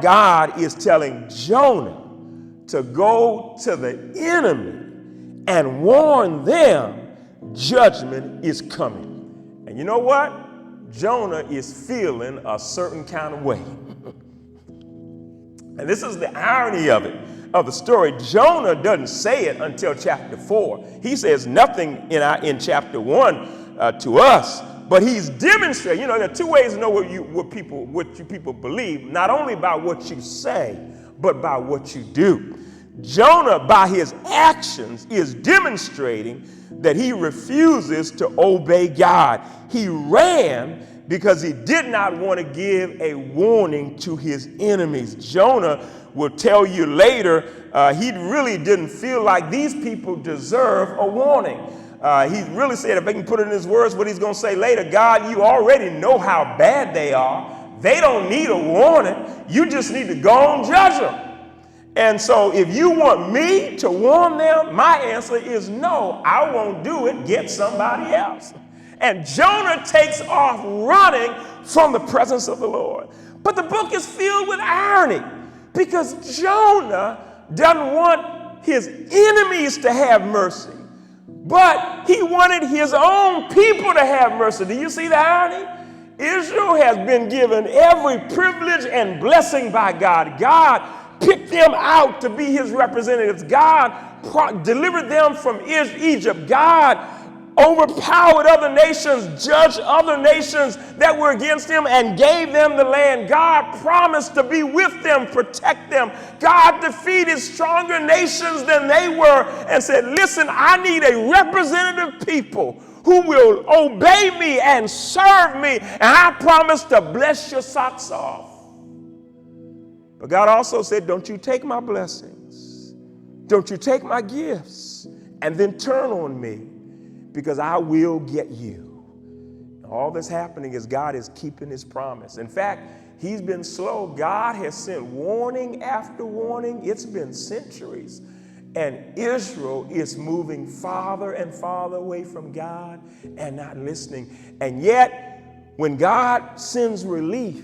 God is telling Jonah to go to the enemy and warn them judgment is coming. And you know what? Jonah is feeling a certain kind of way. And this is the irony of it, of the story. Jonah doesn't say it until chapter 4. He says nothing in chapter 1 to us, but he's demonstrating. You know, there are two ways to know what you people believe, not only by what you say, but by what you do. Jonah, by his actions, is demonstrating that he refuses to obey God. He ran because he did not want to give a warning to his enemies. Jonah will tell you later he really didn't feel like these people deserve a warning. He really said, if I can put it in his words, what he's going to say later, God, you already know how bad they are. They don't need a warning. You just need to go and judge them. And so if you want me to warn them, my answer is no, I won't do it. Get somebody else. And Jonah takes off running from the presence of the Lord. But the book is filled with irony because Jonah doesn't want his enemies to have mercy, but he wanted his own people to have mercy. Do you see the irony? Israel has been given every privilege and blessing by God. God picked them out to be his representatives. God delivered them from Egypt. God overpowered other nations, judged other nations that were against him, and gave them the land. God promised to be with them, protect them. God defeated stronger nations than they were and said, listen, I need a representative people who will obey me and serve me, and I promise to bless your socks off. But God also said, don't you take my blessings, don't you take my gifts, and then turn on me, because I will get you. All that's happening is God is keeping his promise. In fact, he's been slow. God has sent warning after warning. It's been centuries. And Israel is moving farther and farther away from God and not listening. And yet, when God sends relief,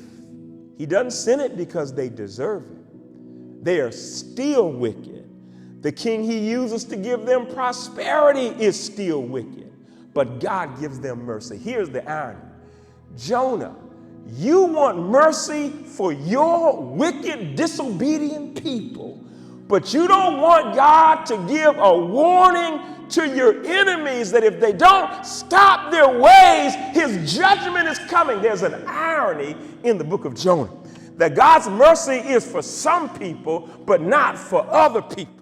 he doesn't send it because they deserve it. They are still wicked. The king he uses to give them prosperity is still wicked, but God gives them mercy. Here's the irony. Jonah, you want mercy for your wicked, disobedient people, but you don't want God to give a warning to your enemies that if they don't stop their ways, his judgment is coming. There's an irony in the book of Jonah, that God's mercy is for some people, but not for other people.